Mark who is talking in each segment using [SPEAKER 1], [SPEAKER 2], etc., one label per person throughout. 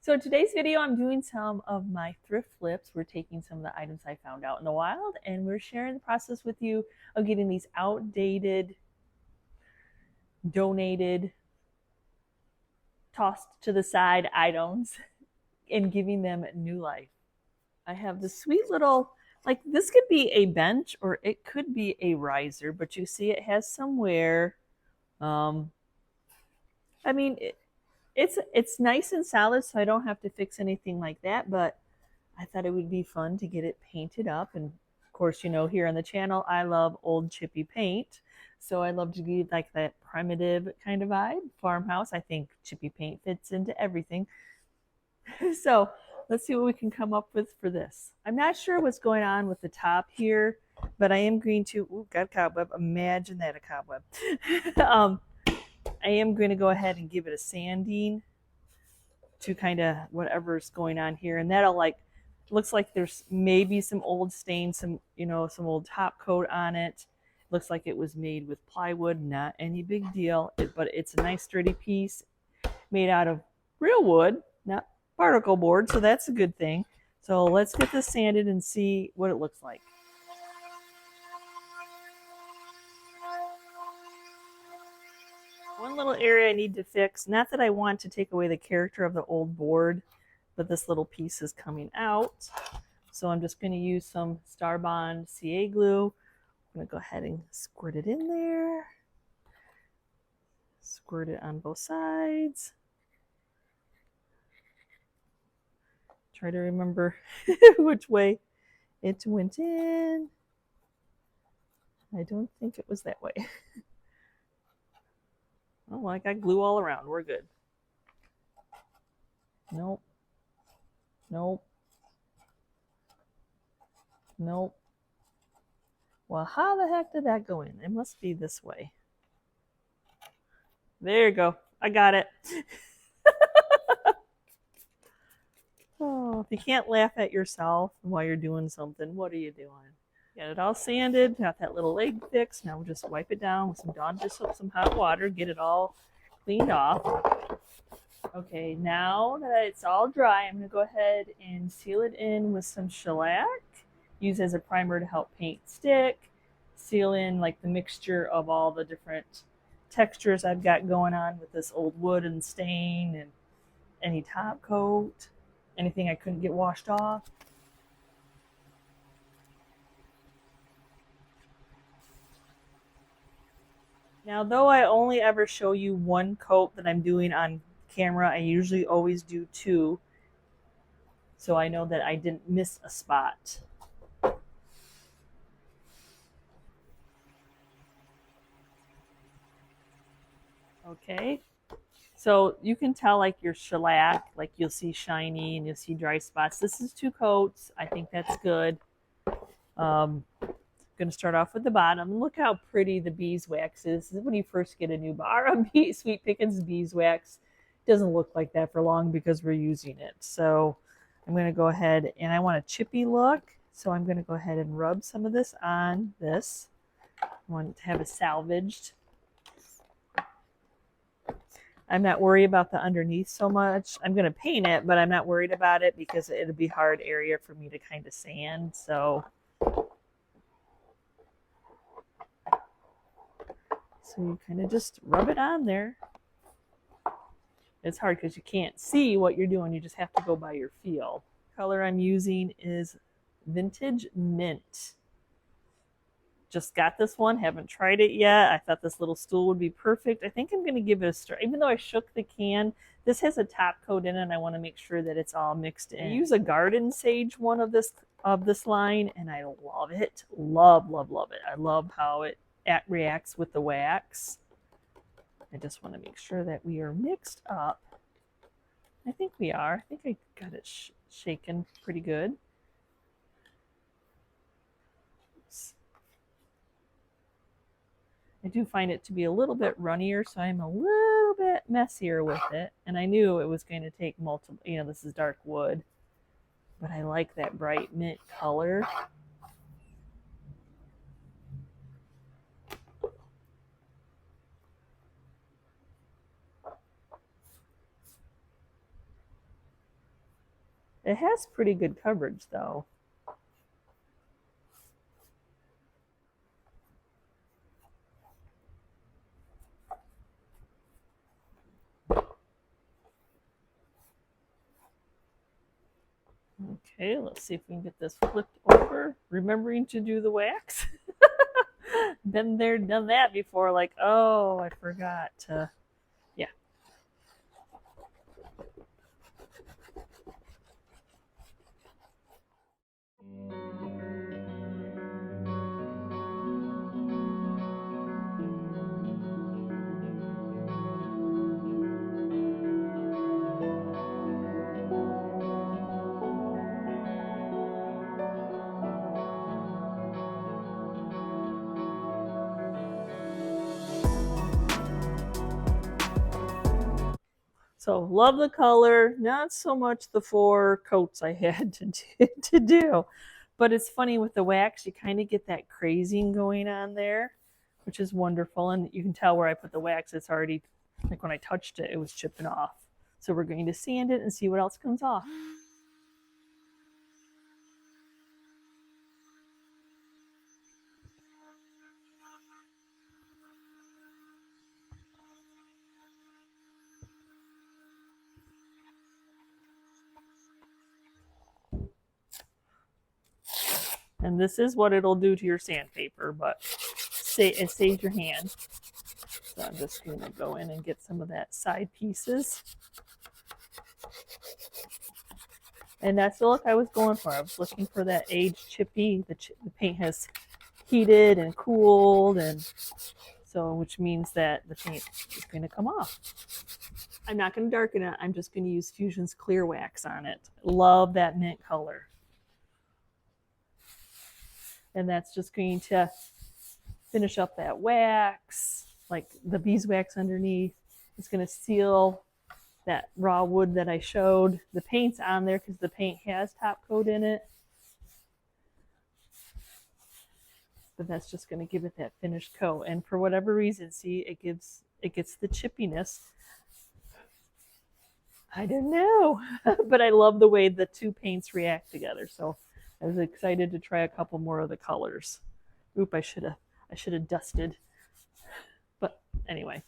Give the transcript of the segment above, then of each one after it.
[SPEAKER 1] So today's video, I'm doing some of my thrift flips. We're taking some of the items I found out in the wild and we're sharing the process with you of getting these outdated, donated, tossed to the side items and giving them new life. I have this sweet little, like this could be a bench or it could be a riser, but you see it has somewhere. I mean, it's nice and solid, so I don't have to fix anything like that, but I thought it would be fun to get it painted up. And of course, you know, here on the channel, I love old chippy paint. So I love to give like that primitive kind of vibe. Farmhouse, I think chippy paint fits into everything. So let's see what we can come up with for this. I'm not sure what's going on with the top here, but I am going to, ooh, got a cobweb. Imagine that, a cobweb. I am going to go ahead and give it a sanding to kind of whatever's going on here. And that'll like, looks like there's maybe some old stain, some, you know, some old top coat on it. Looks like it was made with plywood, not any big deal, but it's a nice sturdy piece made out of real wood, not particle board, so that's a good thing. So let's get this sanded and see what it looks like. One little area I need to fix, not that I want to take away the character of the old board, but this little piece is coming out. So I'm just going to use some Starbond CA glue. I'm going to go ahead and squirt it in there. Squirt it on both sides. Try to remember which way it went in. I don't think it was that way. Oh, I got glue all around. We're good. Nope. Nope. Nope. Well, how the heck did that go in? It must be this way. There you go. I got it. Oh, if you can't laugh at yourself while you're doing something, what are you doing? Got it all sanded, got that little leg fixed. Now we'll just wipe it down with some Dawn dish soap, some hot water, get it all cleaned off. Okay, now that it's all dry, I'm going to go ahead and seal it in with some shellac. Use as a primer to help paint stick. Seal in like the mixture of all the different textures I've got going on with this old wood and stain and any top coat, anything I couldn't get washed off. Now, though I only ever show you one coat that I'm doing on camera, I usually always do two, so I know that I didn't miss a spot. Okay, so you can tell like your shellac, like you'll see shiny and you'll see dry spots. This is two coats. I think that's good. Going to start off with the bottom. Look how pretty the beeswax is. This is when you first get a new bar of Sweet Pickins beeswax. It doesn't look like that for long because we're using it. So I'm going to go ahead and I want a chippy look. So I'm going to go ahead and rub some of this on this. I want to have it salvaged. I'm not worried about the underneath so much. I'm going to paint it, but I'm not worried about it because it'll be hard area for me to kind of sand. So you kind of just rub it on there. It's hard because you can't see what you're doing. You just have to go by your feel. The color I'm using is Vintage Mint. Just got this one. Haven't tried it yet. I thought this little stool would be perfect. I think I'm going to give it a stir. Even though I shook the can, this has a top coat in it, and I want to make sure that it's all mixed in. I use a Garden Sage one of this line, and I love it. Love, love, love it. I love how it reacts with the wax. I just want to make sure that we are mixed up. I think we are. I think I got it shaken pretty good. Oops. I do find it to be a little bit runnier, so I'm a little bit messier with it. And I knew it was going to take multiple, you know, this is dark wood, but I like that bright mint color. It has pretty good coverage though. Okay, let's see if we can get this flipped over. Remembering to do the wax. Been there, done that before. Like, oh, I forgot to, yeah. So love the color, not so much the 4 coats I had to do. But it's funny with the wax, you kind of get that crazing going on there, which is wonderful. And you can tell where I put the wax, it's already, like when I touched it, it was chipping off. So we're going to sand it and see what else comes off. And this is what it'll do to your sandpaper, but it saves your hand. So I'm just going to go in and get some of that side pieces. And that's the look I was going for. I was looking for that aged chippy. The paint has heated and cooled, and so which means that the paint is going to come off. I'm not going to darken it. I'm just going to use Fusion's clear wax on it. Love that mint color. And that's just going to finish up that wax, like the beeswax underneath. It's going to seal that raw wood that I showed. The paint's on there because the paint has top coat in it. But that's just going to give it that finished coat. And for whatever reason, see, it gets the chippiness. I don't know, but I love the way the 2 paints react together. So I was excited to try a couple more of the colors. Oop, I should have dusted. But anyway.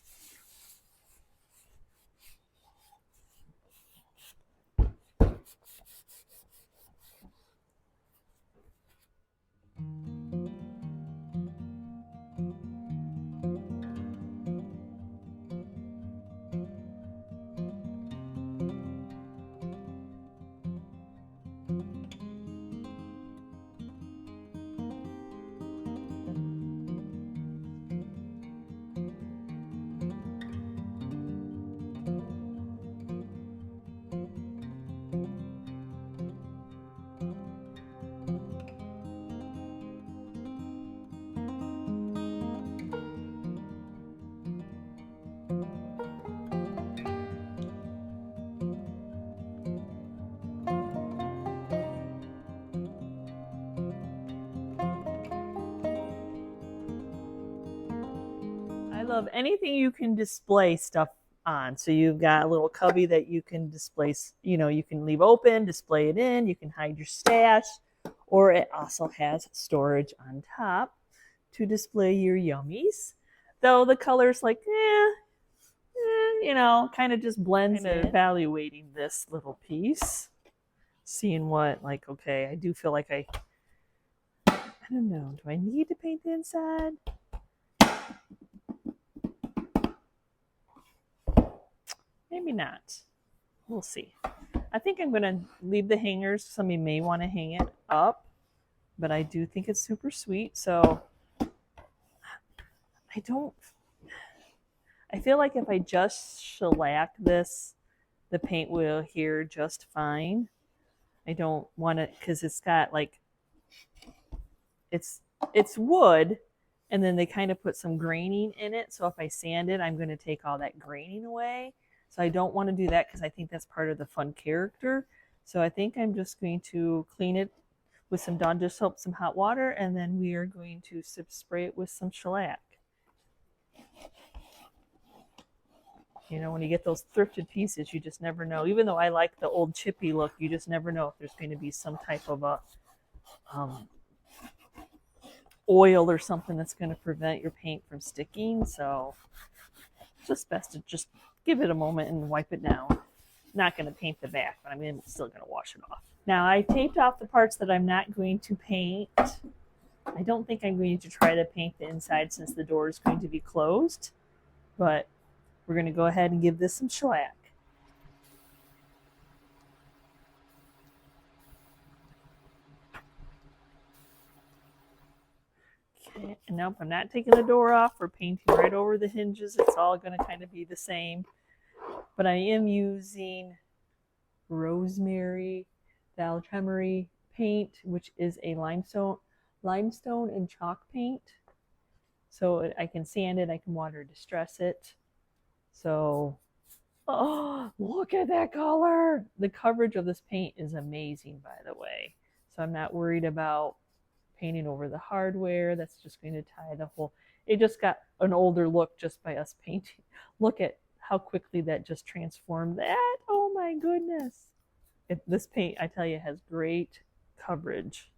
[SPEAKER 1] I love anything you can display stuff on. So you've got a little cubby that you can display, you know, you can leave open, display it in, you can hide your stash, or it also has storage on top to display your yummies. Though the color's like, you know, kind of just blends in. Evaluating this little piece, seeing what, like, okay, I do feel like I don't know, do I need to paint the inside? Maybe not. We'll see. I think I'm going to leave the hangers. Somebody may want to hang it up, but I do think it's super sweet. So I feel like if I just shellac this, the paint will adhere just fine. I don't want it because it's got like, it's wood, and then they kind of put some graining in it. So if I sand it, I'm going to take all that graining away. So I don't want to do that because I think that's part of the fun character. So I think I'm just going to clean it with some Dawn dish soap, some hot water, and then we are going to spray it with some shellac. You know, when you get those thrifted pieces, you just never know. Even though I like the old chippy look, you just never know if there's going to be some type of a oil or something that's going to prevent your paint from sticking. So it's just best to just give it a moment and wipe it down. Not going to paint the back, but I'm still going to wash it off. Now I taped off the parts that I'm not going to paint. I don't think I'm going to try to paint the inside since the door is going to be closed, but we're going to go ahead and give this some shellac. Okay, and nope, I'm not taking the door off. We're painting right over the hinges. It's all going to kind of be the same. But I am using rosemary, Valtremery paint, which is a limestone and chalk paint. So I can sand it, I can water distress it. So, oh, look at that color. The coverage of this paint is amazing, by the way. So I'm not worried about painting over the hardware. That's just going to tie the whole, it just got an older look just by us painting. Look at how quickly that just transformed that. Oh my goodness. This paint, I tell you, has great coverage.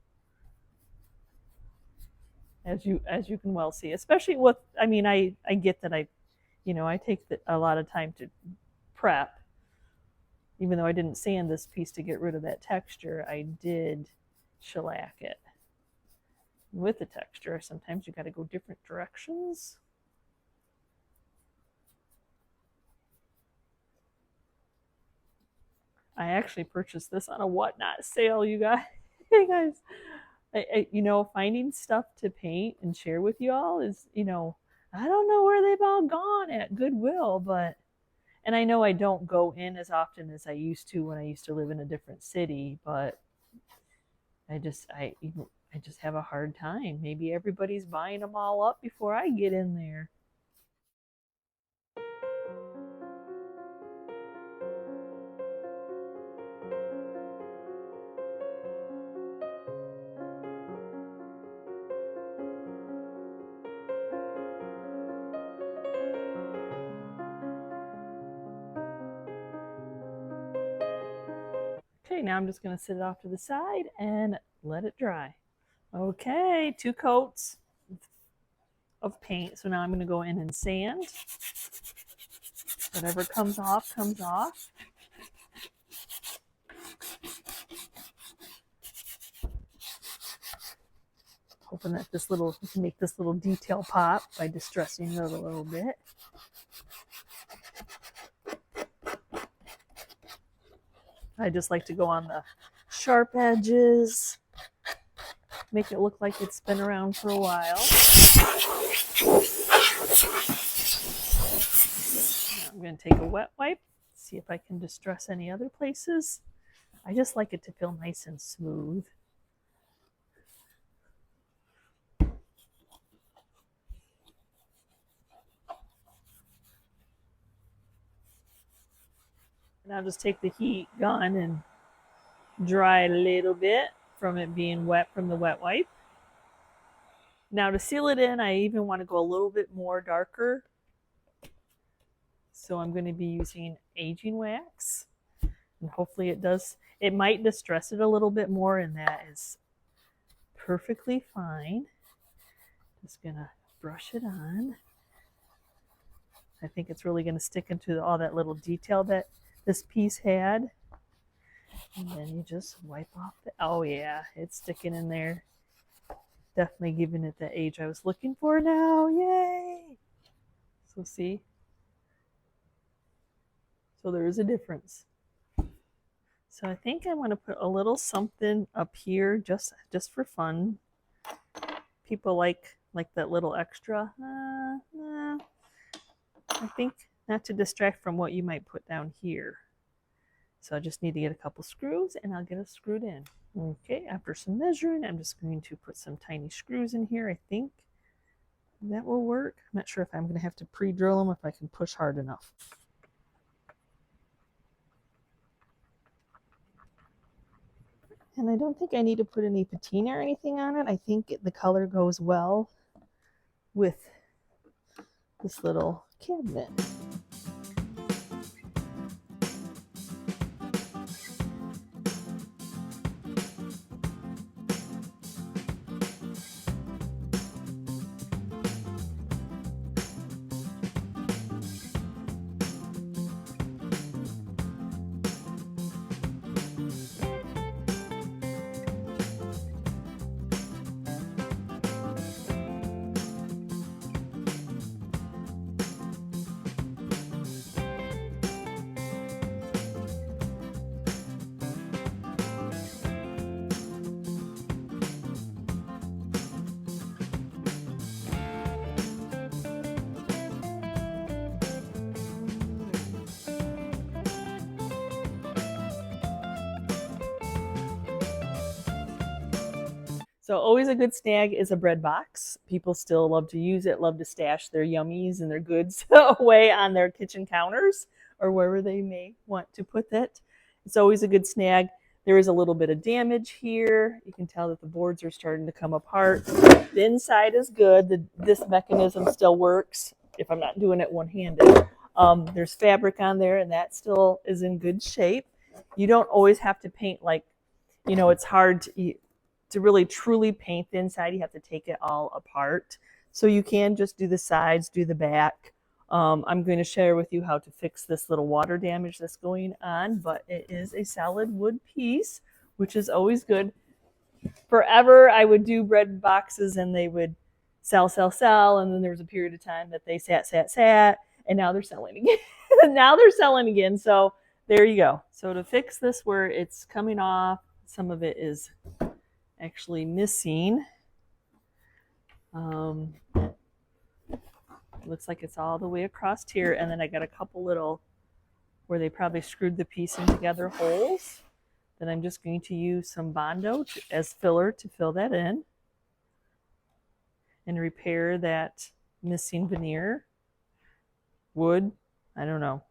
[SPEAKER 1] As you can well see, especially with, I mean, I get that I take a lot of time to prep. Even though I didn't sand this piece to get rid of that texture, I did shellac it. With the texture, sometimes you got to go different directions. I actually purchased this on a Whatnot sale, you guys. Hey guys, finding stuff to paint and share with you all is, I don't know where they've all gone at Goodwill, but, and I know I don't go in as often as I used to when I used to live in a different city, but I just have a hard time. Maybe everybody's buying them all up before I get in there. Okay, now I'm just going to sit it off to the side and let it dry. Okay, 2 coats of paint. So now I'm going to go in and sand. Whatever comes off, comes off. Hoping that we can make this little detail pop by distressing it a little bit. I just like to go on the sharp edges, make it look like it's been around for a while. Now I'm going to take a wet wipe, see if I can distress any other places. I just like it to feel nice and smooth. And I'll just take the heat gun and dry a little bit from it being wet from the wet wipe. Now to seal it in, I even want to go a little bit more darker. So I'm going to be using aging wax. And hopefully it might distress it a little bit more, and that is perfectly fine. Just going to brush it on. I think it's really going to stick into all that little detail that this piece had. And then you just wipe off oh yeah, it's sticking in there. Definitely giving it the age I was looking for now. Yay! So see? So there is a difference. So I think I want to put a little something up here just for fun. People like that little extra. I think not to distract from what you might put down here. So I just need to get a couple screws and I'll get it screwed in. Okay, after some measuring, I'm just going to put some tiny screws in here. I think that will work. I'm not sure if I'm going to have to pre-drill them, if I can push hard enough. And I don't think I need to put any patina or anything on it. I think the color goes well with this little cabinet. So always a good snag is a bread box. People still love to use it, love to stash their yummies and their goods away on their kitchen counters or wherever they may want to put that. It's always a good snag. There is a little bit of damage here. You can tell that the boards are starting to come apart. The inside is good. This mechanism still works if I'm not doing it one-handed. There's fabric on there, and that still is in good shape. You don't always have to paint like, you know, it's hard to really truly paint the inside. You have to take it all apart. So you can just do the sides, do the back. I'm going to share with you how to fix this little water damage that's going on, but it is a solid wood piece, which is always good. Forever, I would do bread boxes and they would sell, and then there was a period of time that they sat, and now they're selling again. Now they're selling again, so there you go. So to fix this where it's coming off, some of it is actually missing. Looks like it's all the way across here, and then I got a couple little where they probably screwed the piece in together holes that I'm just going to use some Bondo as filler to fill that in and repair that missing veneer. Wood, I don't know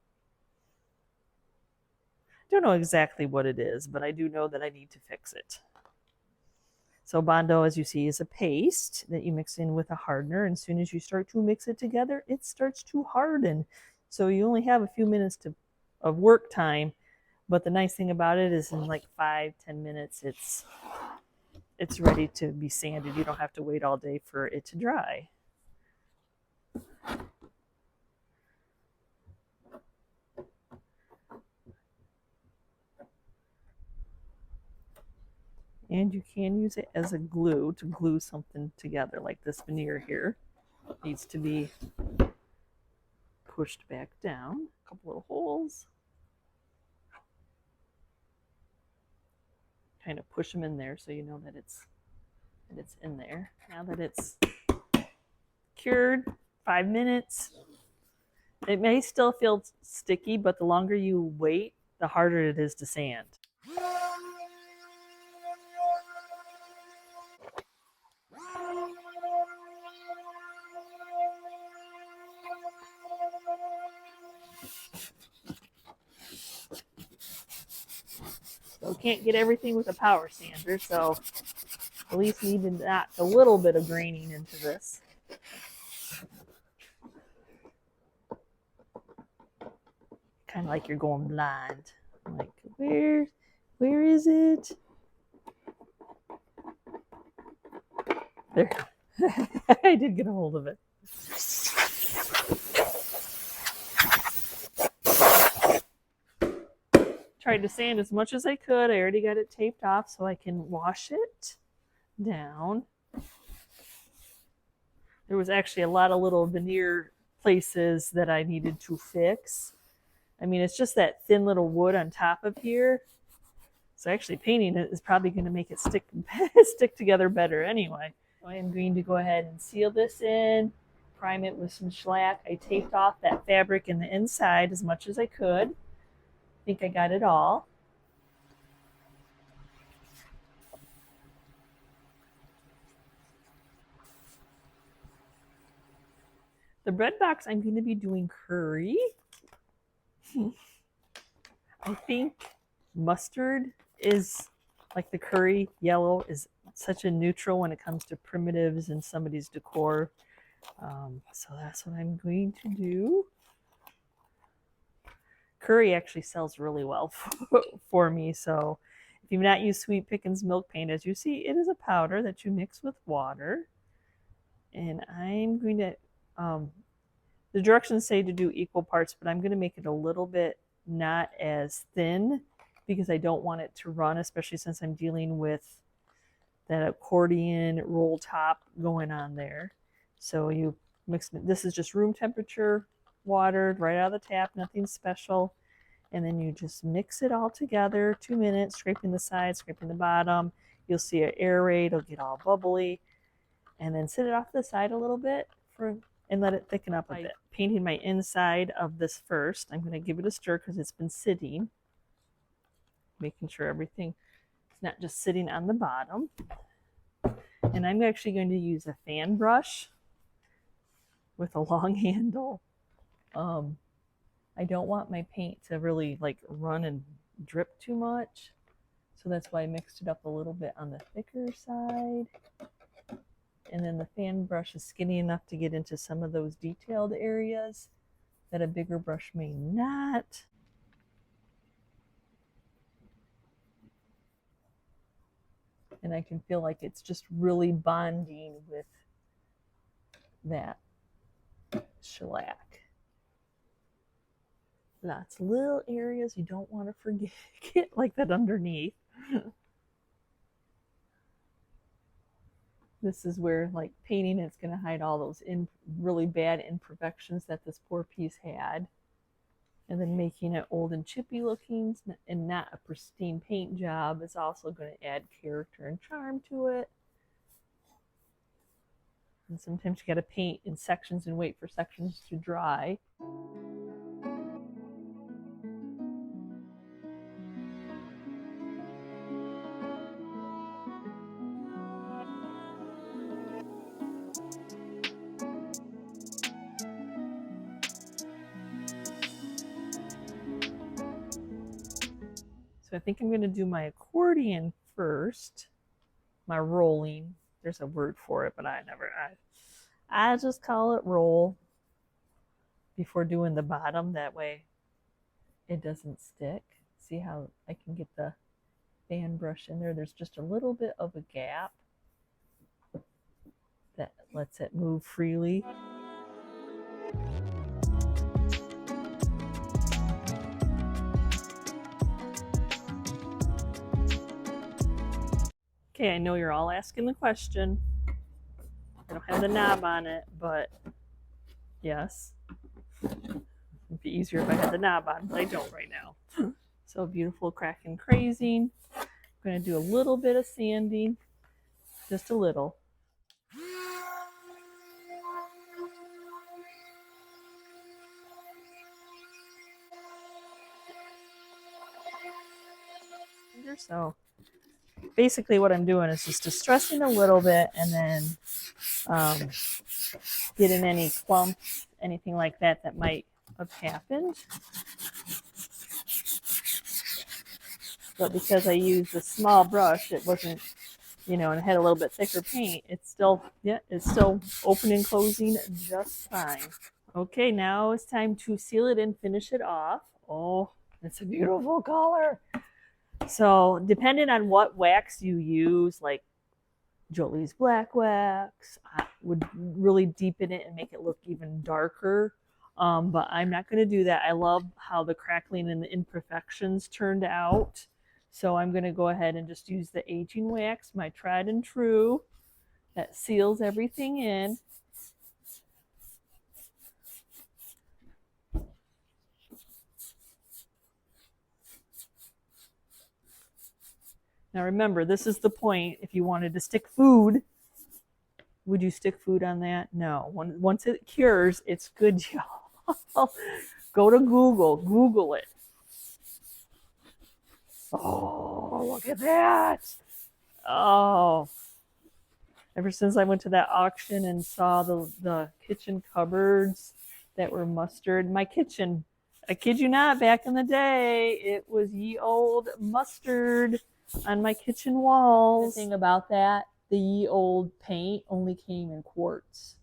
[SPEAKER 1] exactly what it is, but I do know that I need to fix it. So Bondo, as you see, is a paste that you mix in with a hardener. And as soon as you start to mix it together, it starts to harden. So you only have a few minutes of work time. But the nice thing about it is in like 5-10 minutes, it's ready to be sanded. You don't have to wait all day for it to dry. And you can use it as a glue to glue something together, like this veneer here. It needs to be pushed back down. A couple little holes. Kind of push them in there so you know that it's in there. Now that it's cured, 5 minutes. It may still feel sticky, but the longer you wait, the harder it is to sand. So can't get everything with a power sander, so at least need to knock a little bit of graining into this. Kind of like you're going blind. Like, where is it? There. I did get a hold of it. Tried to sand as much as I could. I already got it taped off so I can wash it down. There was actually a lot of little veneer places that I needed to fix. I mean, it's just that thin little wood on top of here. So actually painting it is probably going to make it stick together better anyway. So I am going to go ahead and seal this in, prime it with some shellac. I taped off that fabric in the inside as much as I could. I think I got it all. The bread box, I'm going to be doing curry. I think mustard is like the curry yellow is such a neutral when it comes to primitives and somebody's decor. So that's what I'm going to do. Curry actually sells really well for me. So if you've not used Sweet Pickins milk paint, as you see, it is a powder that you mix with water. And I'm going to, the directions say to do equal parts, but I'm going to make it a little bit not as thin because I don't want it to run, especially since I'm dealing with that accordion roll top going on there. So you mix it. This is just room temperature water right out of the tap, nothing special. And then you just mix it all together, 2 minutes, scraping the sides, scraping the bottom. You'll see it aerate, it'll get all bubbly. And then sit it off to the side a little bit and let it thicken up a bit. Painting my inside of this first. I'm going to give it a stir because it's been sitting. Making sure everything is not just sitting on the bottom. And I'm actually going to use a fan brush with a long handle. I don't want my paint to really like run and drip too much. So that's why I mixed it up a little bit on the thicker side. And then the fan brush is skinny enough to get into some of those detailed areas that a bigger brush may not. And I can feel like it's just really bonding with that shellac. Lots of little areas you don't want to forget, like that underneath. This is where, like, painting is going to hide all those really bad imperfections that this poor piece had. And then making it old and chippy looking and not a pristine paint job is also going to add character and charm to it. And sometimes you got to paint in sections and wait for sections to dry. So I think I'm going to do my accordion first, my rolling. There's a word for it, but I just call it roll before doing the bottom. That way it doesn't stick. See how I can get the fan brush in there? There's just a little bit of a gap that lets it move freely. Okay, I know you're all asking the question. I don't have the knob on it, but yes. It'd be easier if I had the knob on, but I don't right now. So beautiful cracking crazing. I'm going to do a little bit of sanding, just a little. So basically what I'm doing is just distressing a little bit and then getting any clumps, anything like that that might have happened. But because I used a small brush, it wasn't, you know, and it had a little bit thicker paint, it's still open and closing just fine. Okay, now it's time to seal it and finish it off. Oh, it's a beautiful color. So depending on what wax you use, like Jolie's black wax, I would really deepen it and make it look even darker. But I'm not going to do that. I love how the crackling and the imperfections turned out. So I'm going to go ahead and just use the aging wax, my tried and true, that seals everything in. Now remember, this is the point. If you wanted to stick food, would you stick food on that? No. Once it cures, it's good, y'all. Go to Google. Google it. Oh, look at that. Oh. Ever since I went to that auction and saw the kitchen cupboards that were mustard. My kitchen, I kid you not, back in the day, it was ye old mustard on my kitchen walls. The thing about that, the ye old paint only came in quarts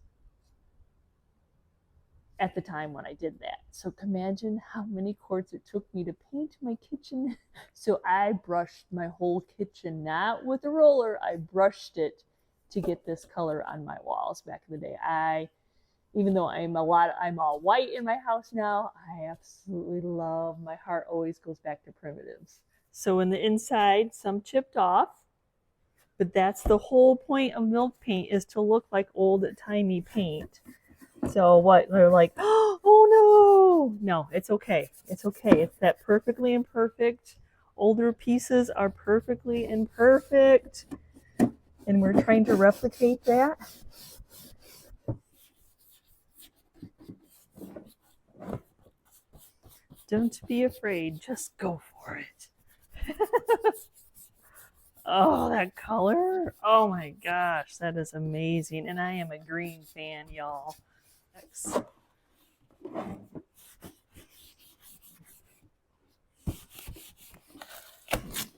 [SPEAKER 1] at the time when I did that. So imagine how many quarts it took me to paint my kitchen. So I brushed my whole kitchen, not with a roller, I brushed it to get this color on my walls back in the day. Even though I'm all white in my house now, I absolutely love, my heart always goes back to primitives. So in the inside, some chipped off, but that's the whole point of milk paint, is to look like old-timey paint. So what, they're like, oh no! No, it's okay. It's okay. It's that perfectly imperfect. Older pieces are perfectly imperfect. And we're trying to replicate that. Don't be afraid. Just go for it. Oh, that color. Oh my gosh, that is amazing. And I am a green fan, y'all.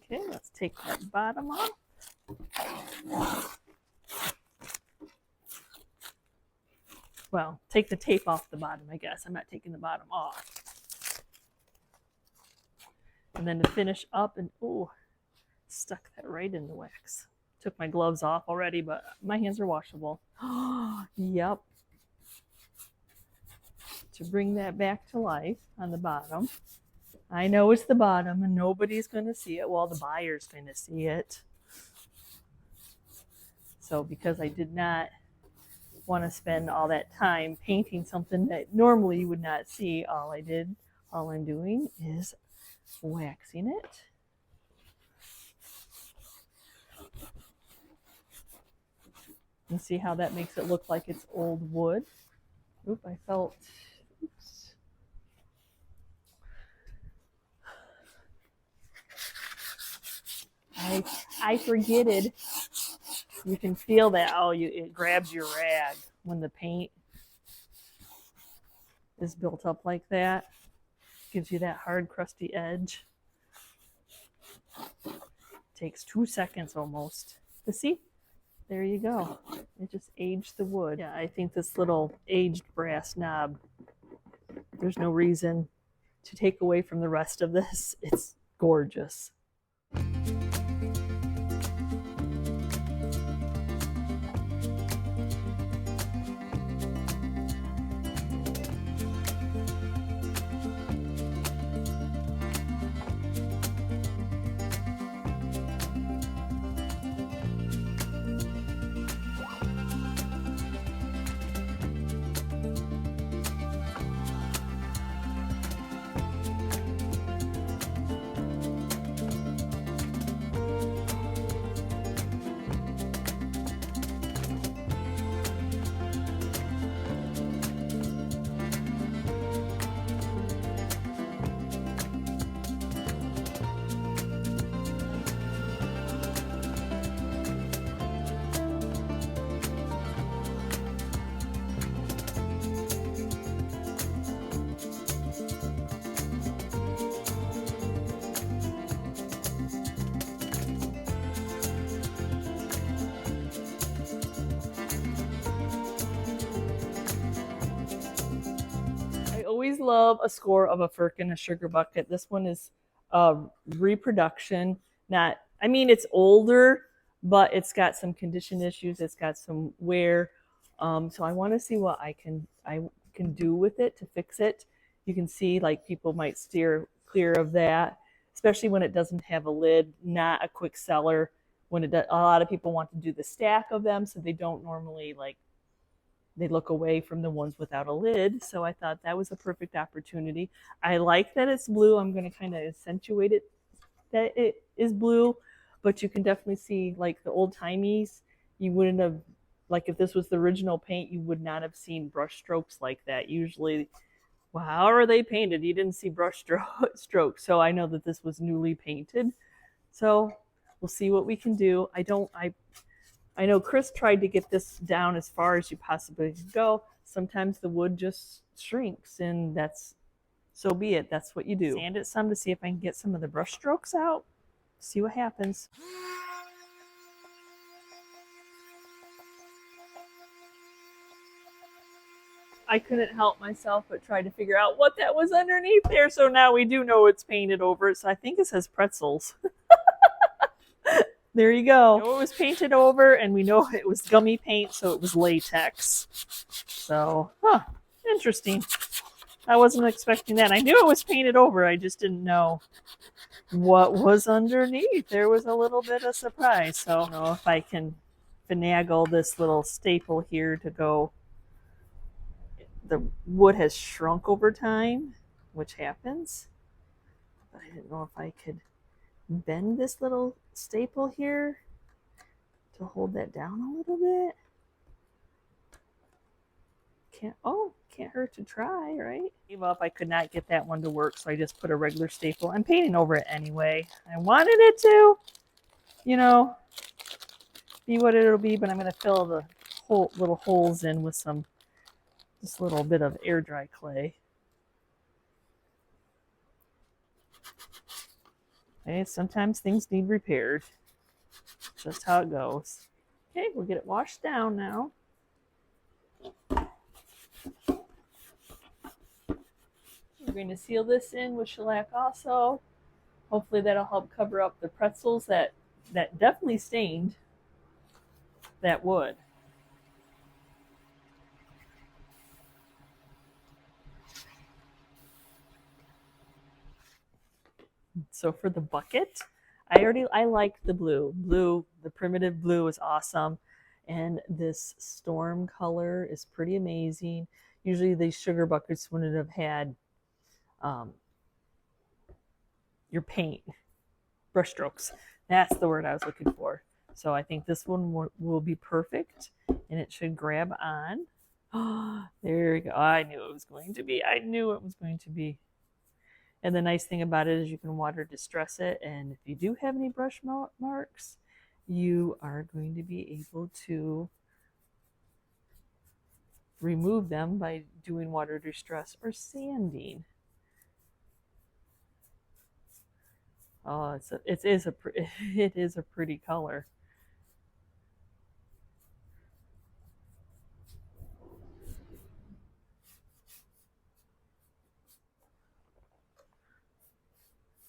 [SPEAKER 1] Okay, let's take that bottom off. Well, take the tape off the bottom, I guess. I'm not taking the bottom off. And then to finish up, and oh, stuck that right in the wax. Took my gloves off already, but my hands are washable. Yep. To bring that back to life on the bottom. I know it's the bottom and nobody's going to see it. Well, the buyer's going to see it. So because I did not want to spend all that time painting something that normally you would not see, all I'm doing is waxing it. And see how that makes it look like it's old wood. Oop, I felt, oops. I forgetted. You can feel that, it grabs your rag when the paint is built up like that. Gives you that hard, crusty edge. Takes 2 seconds almost. To see? There you go. It just aged the wood. Yeah, I think this little aged brass knob, there's no reason to take away from the rest of this. It's gorgeous. Always love a score of a Firkin, a sugar bucket. This one is reproduction. It's older, but it's got some condition issues. It's got some wear. So I want to see what I can do with it to fix it. You can see like people might steer clear of that, especially when it doesn't have a lid. Not a quick seller. When it does, a lot of people want to do the stack of them, so they don't normally they look away from the ones without a lid. So I thought that was a perfect opportunity. I like that it's blue. I'm going to kind of accentuate it that it is blue, but you can definitely see like the old timies, you wouldn't have, like if this was the original paint, you would not have seen brush strokes like that. Usually, well, how are they painted? You didn't see brush strokes. So I know that this was newly painted. So we'll see what we can do. I know Chris tried to get this down as far as you possibly could go. Sometimes the wood just shrinks, and so be it. That's what you do. Sand it some to see if I can get some of the brush strokes out. See what happens. I couldn't help myself but try to figure out what that was underneath there. So now we do know it's painted over. So I think it says pretzels. There you go. We know it was painted over, and we know it was gummy paint, so it was latex. So, interesting. I wasn't expecting that. I knew it was painted over. I just didn't know what was underneath. There was a little bit of surprise. So, I don't know if I can finagle this little staple here to go. The wood has shrunk over time, which happens. But I didn't know if I could bend this little staple here to hold that down a little bit. Can't hurt to try, right? Gave up. I could not get that one to work, so I just put a regular staple. I'm painting over it anyway. I wanted it to. you know, be what it'll be, but I'm going to fill the little holes in with some, just a little bit of air dry clay. Okay, sometimes things need repaired. Just how it goes. Okay, we'll get it washed down now. We're going to seal this in with shellac also. Hopefully that'll help cover up the pretzels that definitely stained that wood. So for the bucket, I like the blue. The primitive blue is awesome. And this storm color is pretty amazing. Usually these sugar buckets wouldn't have had your paint, brush strokes. That's the word I was looking for. So I think this one will be perfect, and it should grab on. Oh, there we go. I knew it was going to be. I knew it was going to be. And the nice thing about it is you can water distress it, and if you do have any brush marks, you are going to be able to remove them by doing water distress or sanding. Oh, it is a pretty color.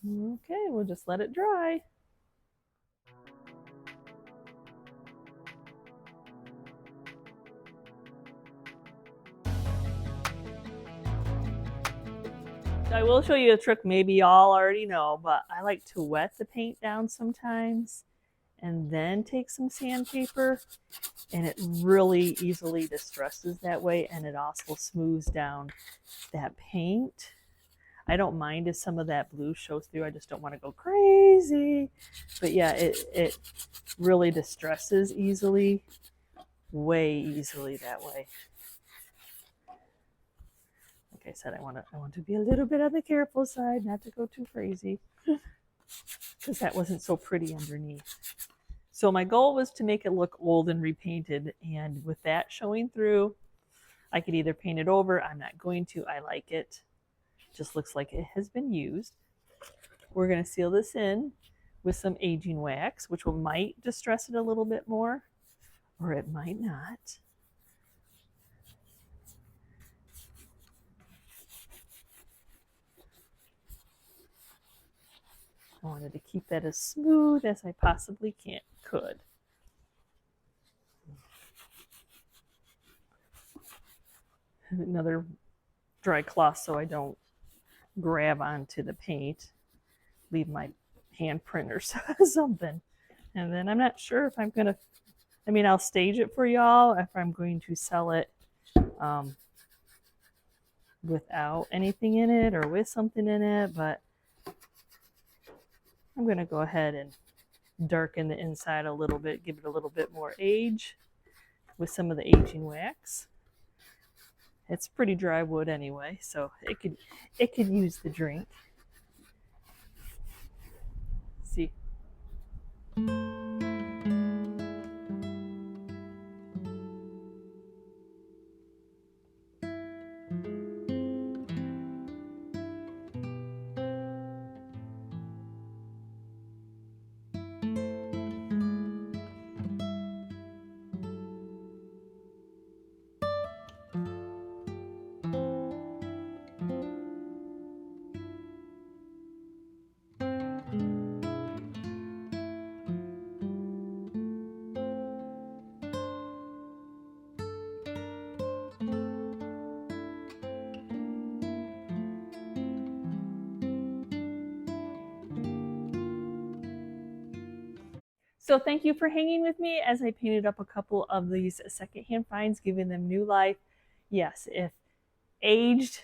[SPEAKER 1] Okay, we'll just let it dry. I will show you a trick maybe y'all already know, but I like to wet the paint down sometimes and then take some sandpaper, and it really easily distresses that way, and it also smooths down that paint. I don't mind if some of that blue shows through. I just don't want to go crazy. But yeah, it really distresses easily, way easily that way. Like I said, I want to be a little bit on the careful side, not to go too crazy, because that wasn't so pretty underneath. So my goal was to make it look old and repainted, and with that showing through, I could either paint it over. I'm not going to. I like it. Just looks like it has been used. We're going to seal this in with some aging wax, which might distress it a little bit more, or it might not. I wanted to keep that as smooth as I possibly could. Another dry cloth so I don't grab onto the paint, leave my handprint or something. And then I'm not sure if I'm gonna, I'll stage it for y'all if I'm going to sell it without anything in it or with something in it, but I'm gonna go ahead and darken the inside a little bit, give it a little bit more age with some of the aging wax. It's pretty dry wood anyway, so it could use the drink. See. So thank you for hanging with me as I painted up a couple of these secondhand finds, giving them new life. Yes, if aged,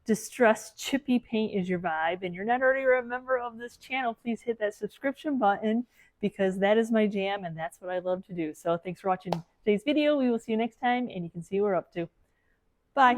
[SPEAKER 1] distressed, chippy paint is your vibe and you're not already a member of this channel, please hit that subscription button because that is my jam and that's what I love to do. So thanks for watching today's video. We will see you next time and you can see what we're up to. Bye.